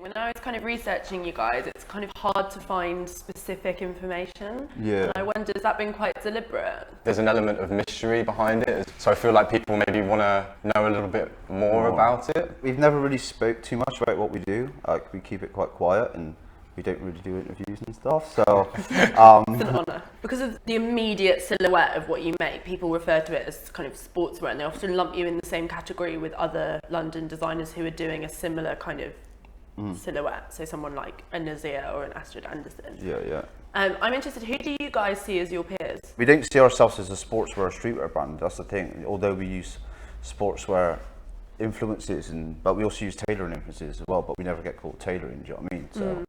When I was kind of researching you guys, it's kind of hard to find specific information. Yeah. And I wonder, has that been quite deliberate? There's an element of mystery behind it, so I feel like people maybe want to know a little bit more about it. We've never really spoke too much about what we do. Like, we keep it quite quiet, and we don't really do interviews and stuff, so... It's an honour. Because of the immediate silhouette of what you make, people refer to it as kind of sportswear, and they often lump you in the same category with other London designers who are doing a similar kind of silhouette. So someone like a Nazir or an Astrid Anderson. Yeah. I'm interested, who do you guys see as your peers? We don't see ourselves as a sportswear or streetwear brand, that's the thing. Although we use sportswear influences, but we also use tailoring influences as well, but we never get called tailoring, do you know what I mean? So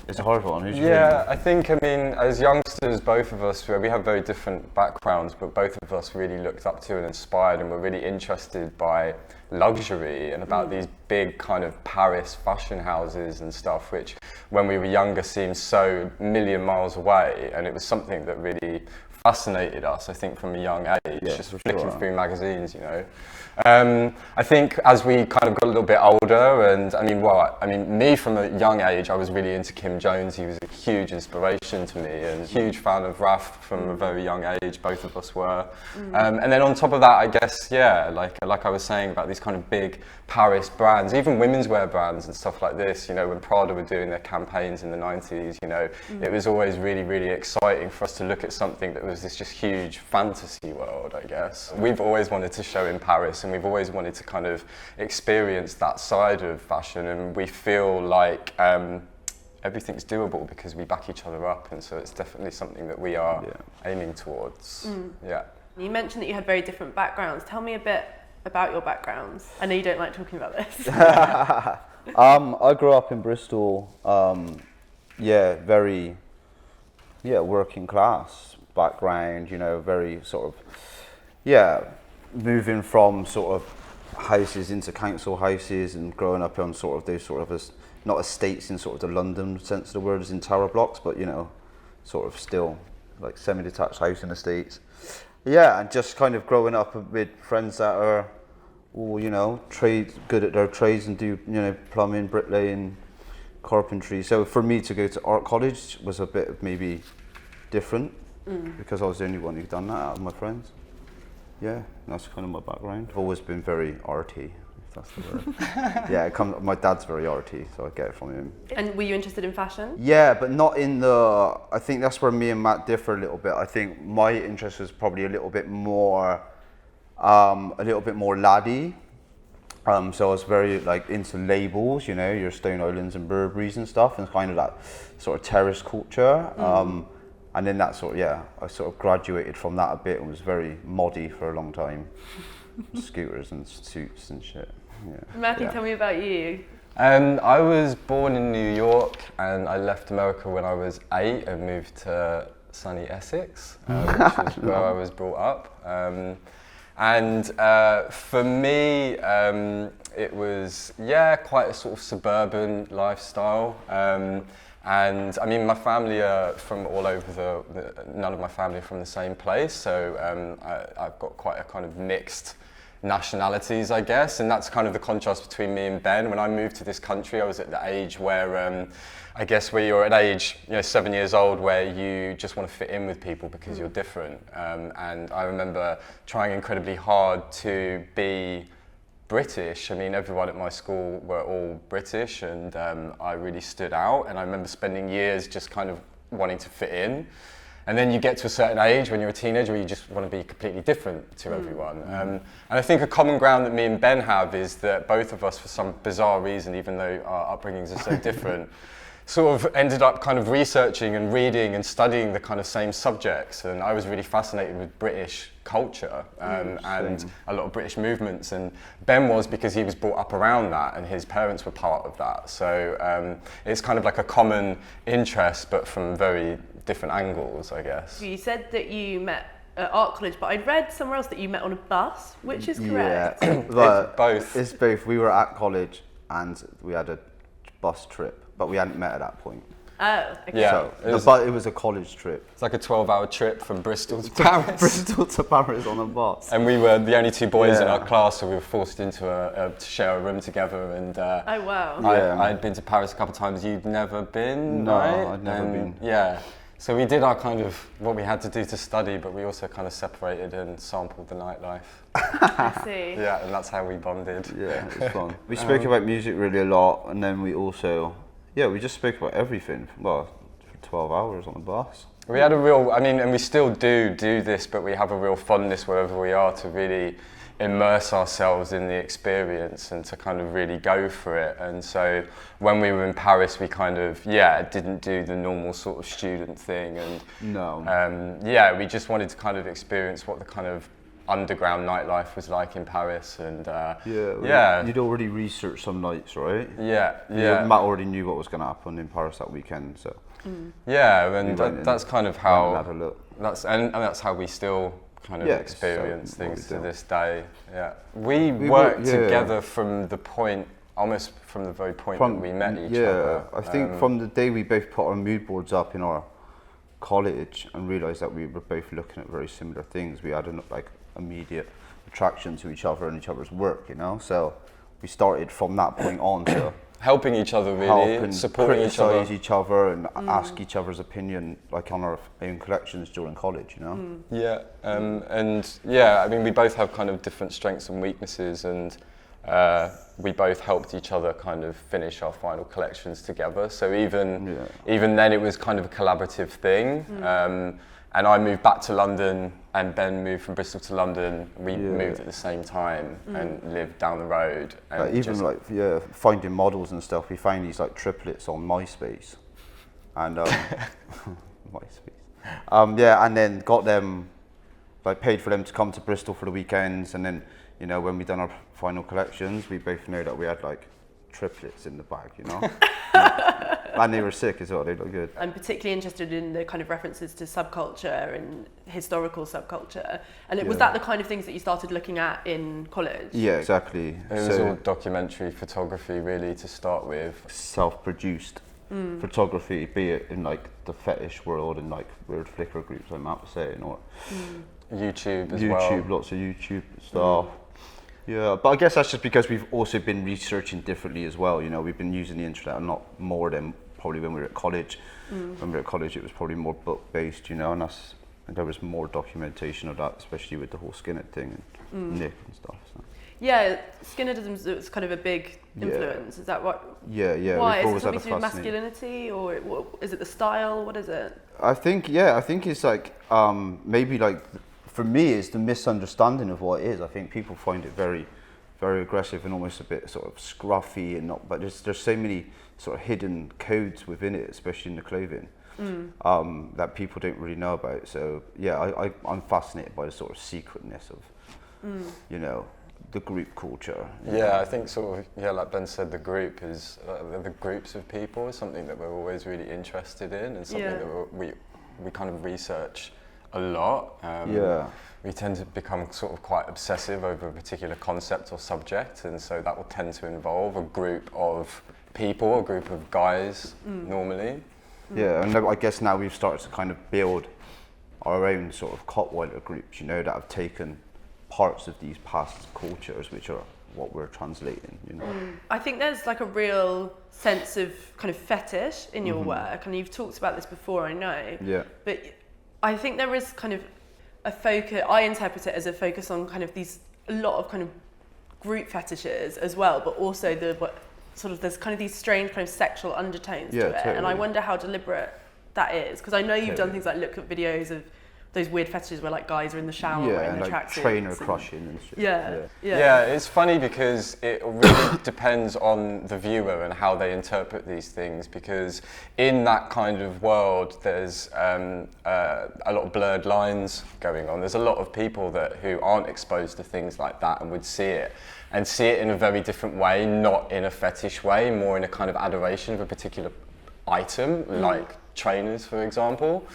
it's a hard one. I think, as youngsters, both of us, we have very different backgrounds, but both of us really looked up to and inspired and were really interested by luxury and about these big kind of Paris fashion houses and stuff, which when we were younger seemed so a million miles away, and it was something that really fascinated us, I think, from a young age, just flicking through magazines, you know. I think as we kind of got a little bit older, and me from a young age, I was really into Kim Jones. He was a huge inspiration to me, and huge fan of Raf from a very young age, both of us were. And then on top of that, I guess, like I was saying about these kind of big Paris brands, even women's wear brands and stuff like this, you know, when Prada were doing their campaigns in the 90s, you know, it was always really, really exciting for us to look at something that was this just huge fantasy world, I guess. We've always wanted to show in Paris, and we've always wanted to kind of experience that side of fashion, and we feel like everything's doable because we back each other up, and so it's definitely something that we are aiming towards. You mentioned that you had very different backgrounds. Tell me a bit about your backgrounds. I know you don't like talking about this. I grew up in Bristol, very working class background, you know, very sort of, moving from sort of houses into council houses and growing up on sort of those sort of, as not estates in sort of the London sense of the word, as in tower blocks, but, you know, sort of still like semi-detached housing estates. Yeah, and just kind of growing up with friends that are, you know, good at their trades and do, you know, plumbing, bricklaying, carpentry. So for me to go to art college was a bit of maybe different because I was the only one who'd done that out of my friends. Yeah, that's kind of my background. I've always been very arty, if that's the word. My dad's very arty, so I get it from him. And were you interested in fashion? Yeah, but not in I think that's where me and Matt differ a little bit. I think my interest was probably a little bit more laddie. So I was very like into labels, you know, your Stone Islands and Burberrys and stuff, and kind of that sort of terrace culture. And then that sort of, I sort of graduated from that a bit and was very moddy for a long time. Scooters and suits and shit. Yeah. Matthew, tell me about you. I was born in New York, and I left America when I was 8 and moved to sunny Essex, which is where I was brought up. And for me, it was, quite a sort of suburban lifestyle. And I mean, my family are from all over none of my family are from the same place, so I've got quite a kind of mixed nationalities, I guess, and that's kind of the contrast between me and Ben. When I moved to this country, I was at the age where, I guess where you're at age, 7 years old, where you just want to fit in with people because you're different. And I remember trying incredibly hard to be British. I mean, everyone at my school were all British, and I really stood out. And I remember spending years just kind of wanting to fit in. And then you get to a certain age when you're a teenager where you just want to be completely different to everyone. And I think a common ground that me and Ben have is that both of us, for some bizarre reason, even though our upbringings are so different, sort of ended up kind of researching and reading and studying the kind of same subjects. And I was really fascinated with British culture and a lot of British movements. And Ben was, because he was brought up around that and his parents were part of that. So it's kind of like a common interest, but from very different angles, I guess. You said that you met at art college, but I'd read somewhere else that you met on a bus, which is correct. Yeah, it's both. It's both. We were at college and we had a bus trip, but we hadn't met at that point. Oh, okay. Yeah. So, but it was a college trip. It's like a 12-hour trip from Bristol to Paris. Bristol to Paris on a bus. And we were the only two boys in Yeah. our class, so we were forced into to share a room together. And Oh, wow. I'd been to Paris a couple of times. You'd never been, No, right? I'd never been. Yeah. So we did our kind of what we had to do to study, but we also kind of separated and sampled the nightlife. I see. Yeah, and that's how we bonded. Yeah, it was fun. We spoke about music really a lot, and then we also, we just spoke about everything. Well, for 12 hours on the bus. We had a real, and we still do this, but we have a real fondness wherever we are to really immerse ourselves in the experience and to kind of really go for it. And so when we were in Paris, we kind of, didn't do the normal sort of student thing. And we just wanted to kind of experience what the kind of underground nightlife was like in Paris. And you'd already researched some nights, right? Matt already knew what was going to happen in Paris that weekend, so. That's kind of how, had a look. that's how we still kind of experience things to this day. Yeah, we worked together from the point, almost from the very point that we met each other. I think from the day we both put our mood boards up in our college and realised that we were both looking at very similar things, we had an immediate attraction to each other and each other's work, so we started from that point on to helping each other, really, supporting each other and ask each other's opinion, like on our own collections during college, we both have kind of different strengths and weaknesses, and we both helped each other kind of finish our final collections together. So even then, it was kind of a collaborative thing. And I moved back to London, and Ben moved from Bristol to London. We moved at the same time and lived down the road. And finding models and stuff. We found these triplets on MySpace, and and then got them, paid for them to come to Bristol for the weekends, and then when we done our final collections, we both know that we had triplets in the bag, and they were sick as well. They looked good. I'm particularly interested in the kind of references to subculture and historical subculture. And was that the kind of things that you started looking at in college? Yeah, exactly. It was all documentary photography, really, to start with. Self-produced photography, be it in the fetish world and weird Flickr groups, like Matt was saying, or YouTube as well. Lots of YouTube stuff. Yeah, but I guess that's just because we've also been researching differently as well. We've been using the internet a lot more than probably when we were at college. When we were at college, it was probably more book-based, and there was more documentation of that, especially with the whole skinhead thing and Nick and stuff. So. Yeah, skinheadism is kind of a big influence. Is that what? Yeah. Why? Is it something to do with masculinity, or is it the style? What is it? I think it's maybe for me, it's the misunderstanding of what it is. I think people find it very, very aggressive and almost a bit sort of scruffy and not. But there's so many sort of hidden codes within it, especially in the clothing, that people don't really know about. So I'm fascinated by the sort of secretness of, the group culture. Yeah, I think like Ben said, the group is the groups of people is something that we're always really interested in, and something that we kind of research a lot. We tend to become sort of quite obsessive over a particular concept or subject, and so that will tend to involve a group of people, a group of guys normally. Yeah, and I guess now we've started to kind of build our own sort of Cottweiler groups, that have taken parts of these past cultures, which are what we're translating, I think there's a real sense of kind of fetish in your work, and you've talked about this before, I know. Yeah. But I think there is kind of a focus, I interpret it as a focus on kind of a lot of kind of group fetishes as well, but also there's kind of these strange kind of sexual undertones to it. Totally. And I wonder how deliberate that is, because I know you've done things like look at videos of those weird fetishes where guys are in the shower wearing their tracksuits. Trainer crushing and shit. Yeah, it's funny because it really depends on the viewer and how they interpret these things, because in that kind of world there's a lot of blurred lines going on. There's a lot of people who aren't exposed to things like that and would see it in a very different way, not in a fetish way, more in a kind of adoration of a particular item, like trainers, for example.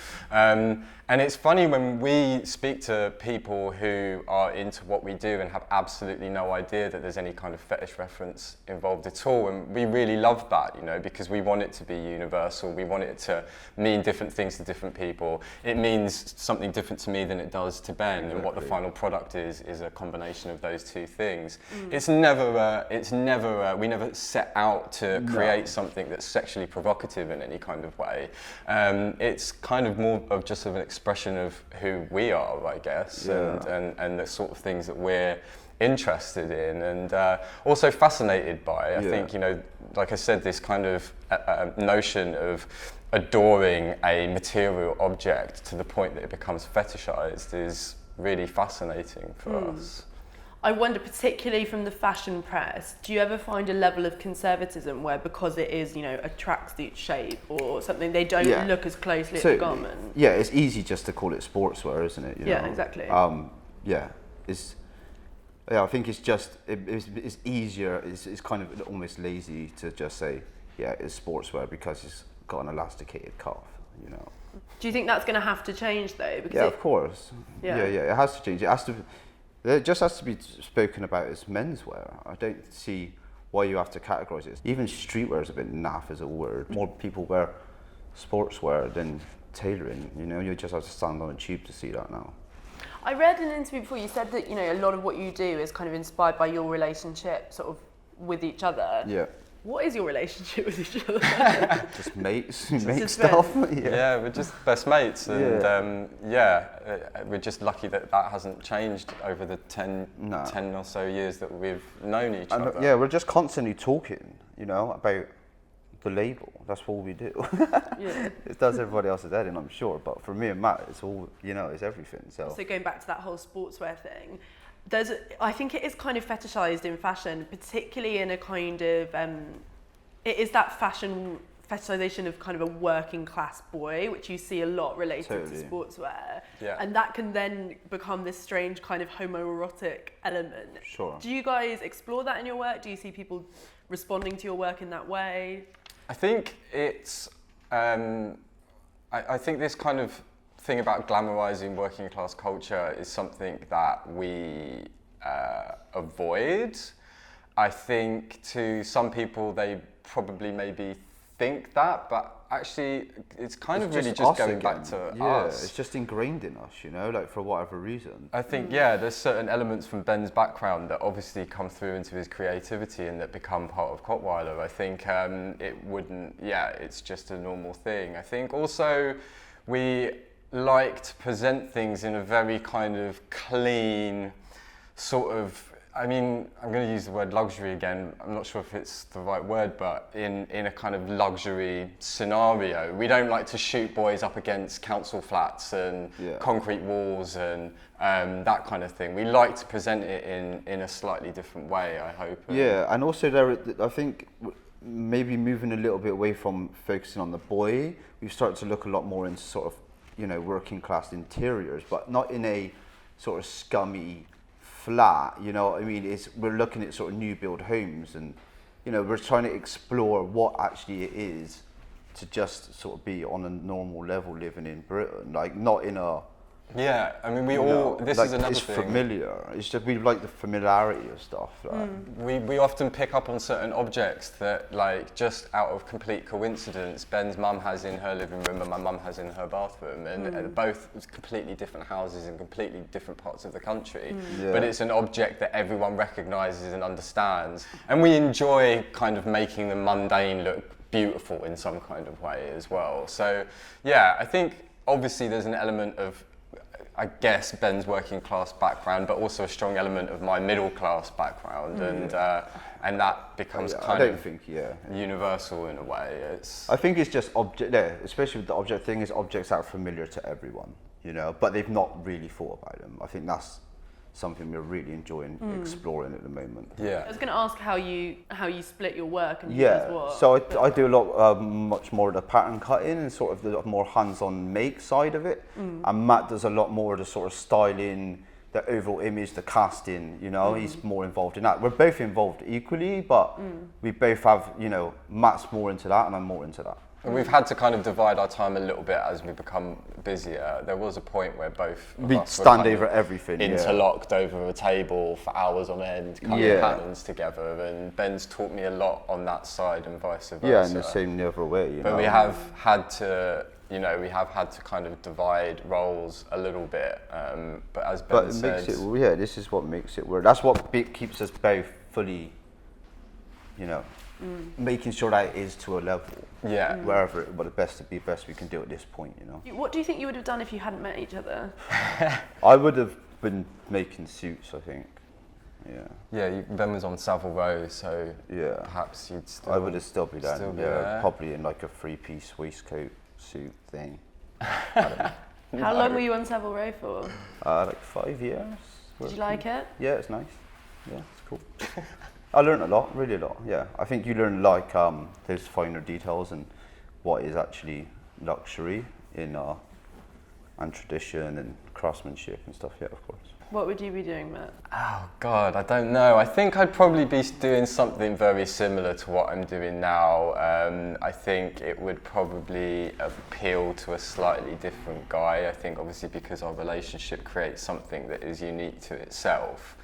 And it's funny when we speak to people who are into what we do and have absolutely no idea that there's any kind of fetish reference involved at all. And we really love that, you know, because we want it to be universal. We want it to mean different things to different people. It means something different to me than it does to Ben. Exactly. And what the final product is a combination of those two things. It's never, we never set out to create something that's sexually provocative in any kind of way. It's kind of more of just an expression of who we are, I guess, and the sort of things that we're interested in and also fascinated by. I think, you know, like I said, this kind of notion of adoring a material object to the point that it becomes fetishized is really fascinating for us. I wonder, particularly from the fashion press, do you ever find a level of conservatism where, because it is, you know, a tracksuit shape or something, they don't look as closely at the garment? Yeah, it's easy just to call it sportswear, isn't it? You know? Exactly. I think it's just it's easier. It's kind of almost lazy to just say it's sportswear because it's got an elasticated cuff, you know. Do you think that's going to have to change though? Because of course. It has to change. It just has to be spoken about as menswear. I don't see why you have to categorise it. Even streetwear is a bit naff as a word. More people wear sportswear than tailoring. You know, you just have to stand on a tube to see that now. I read in an interview before, you said that, you know, a lot of what you do is kind of inspired by your relationship sort of with each other. Yeah. What is your relationship with each other? Just mates who make stuff. Yeah, we're just best mates, and we're just lucky that hasn't changed over the 10 or so years that we've known each other. Yeah, we're just constantly talking, you know, about the label. That's all we do. It does everybody else's editing, I'm sure, but for me and Matt, it's all, you know, it's everything. So going back to that whole sportswear thing, I think it is kind of fetishized in fashion, particularly in a kind of, it is that fashion fetishization of kind of a working class boy, which you see a lot related to sportswear. Yeah. And that can then become this strange kind of homoerotic element. Sure. Do you guys explore that in your work? Do you see people responding to your work in that way? I think it's, I think this kind of thing about glamorizing working class culture is something that we avoid. I think to some people they probably maybe think that, but actually it's kind of really just going back to us. It's just ingrained in us, you know, like for whatever reason. I think, there's certain elements from Ben's background that obviously come through into his creativity and that become part of Cottweiler. I think it's just a normal thing. I think also we like to present things in a very kind of clean sort of, I mean, I'm going to use the word luxury again. I'm not sure if it's the right word, but in a kind of luxury scenario. We don't like to shoot boys up against council flats and concrete walls and that kind of thing. We like to present it in a slightly different way, I hope. Yeah, and also I think maybe moving a little bit away from focusing on the boy, we've started to look a lot more into sort of, you know, working class interiors, but not in a sort of scummy flat, you know what I mean? We're looking at sort of new build homes, and, you know, we're trying to explore what actually it is to just sort of be on a normal level living in Britain, like not in a... Yeah, I mean, this is another thing. It's familiar. It's just, we like the familiarity of stuff. Like. We often pick up on certain objects that, like, just out of complete coincidence, Ben's mum has in her living room and my mum has in her bathroom, and both completely different houses in completely different parts of the country. But it's an object that everyone recognises and understands, and we enjoy kind of making the mundane look beautiful in some kind of way as well. So, yeah, I think obviously there's an element of, I guess, Ben's working class background, but also a strong element of my middle class background, and that becomes universal in a way. I think it's just especially with the object thing, is objects that are familiar to everyone, you know, but they've not really thought about them. I think that's something we're really enjoying exploring at the moment. Yeah. I was going to ask how you split your work and who does what. So I do a lot, much more of the pattern cutting and sort of the more hands-on make side of it. And Matt does a lot more of the sort of styling, the overall image, the casting, you know, he's more involved in that. We're both involved equally, but we both have, you know, Matt's more into that and I'm more into that. And we've had to kind of divide our time a little bit as we become busier. There was a point where both of We us were stand kind over of everything. interlocked over a table for hours on end, cutting patterns together. And Ben's taught me a lot on that side and vice versa. Yeah, in the same other way. You But know? we have had to, kind of divide roles a little bit. But as Ben But it said, makes it, this is what makes it work. That's what keeps us both fully, making sure that it is to a level. Yeah. Wherever, but the best we can do at this point, What do you think you would have done if you hadn't met each other? I would have been making suits, I think. Yeah. Yeah, Ben was on Savile Row, so perhaps you'd still. I would have still be there. still be yeah, there. probably in like a 3-piece waistcoat suit thing. How long were you on Savile Row for? Like 5 years. Did you like it? Yeah, it's nice. Yeah, it's cool. I learned a lot, really a lot. Yeah, I think you learn like those finer details and what is actually luxury in and tradition and craftsmanship and stuff. Yeah, of course. What would you be doing, Matt? Oh God, I don't know. I think I'd probably be doing something very similar to what I'm doing now. I think it would probably appeal to a slightly different guy. I think obviously because our relationship creates something that is unique to itself.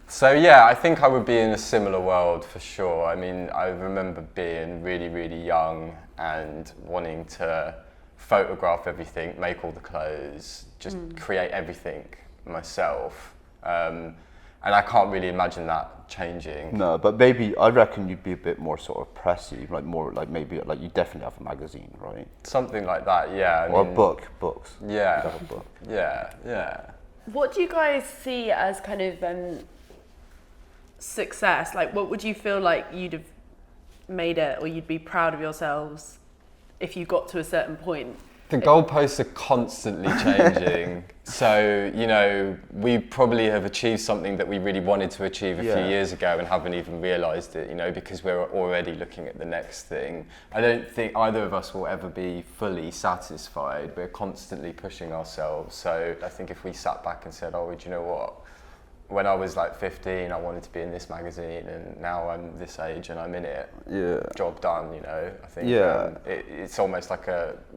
So yeah, I think I would be in a similar world for sure. I mean, I remember being really, really young and wanting to photograph everything, make all the clothes, just create everything myself. And I can't really imagine that changing. No, but maybe I reckon you'd be a bit more sort of pressy, like more like maybe like you definitely have a magazine, right? Something like that, yeah. Or a book, books. Yeah. You'd have a book. Yeah, yeah. What do you guys see as kind of success? Like, what would you feel like you'd have made it, or you'd be proud of yourselves if you got to a certain point? The goalposts are constantly changing. So, we probably have achieved something that we really wanted to achieve a few years ago and haven't even realised it, because we're already looking at the next thing. I don't think either of us will ever be fully satisfied. We're constantly pushing ourselves. So I think if we sat back and said, do you know what? When I was like 15, I wanted to be in this magazine, and now I'm this age and I'm in it. Yeah. Job done, I think it's almost like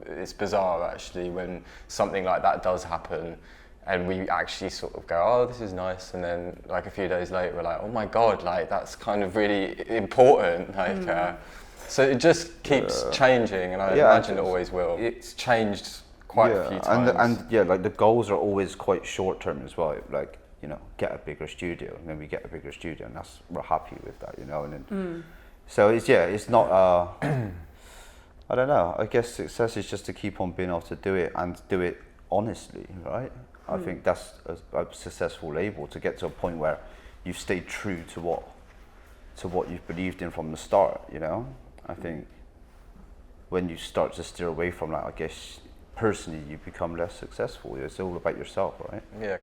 it's bizarre actually when something like that does happen and we actually sort of go, oh, this is nice. And then like a few days later, we're like, oh my God, like that's kind of really important. So it just keeps changing, and I imagine it always will. It's changed quite a few times. And like the goals are always quite short term as well. Like, get a bigger studio, and then we get a bigger studio, and we're happy with that, and then so it's not I don't know, I guess success is just to keep on being able to do it and do it honestly, right? I think that's a successful label, to get to a point where you've stayed true to what you've believed in from the start. I think when you start to steer away from that, I guess personally you become less successful. It's all about yourself, right? Yeah.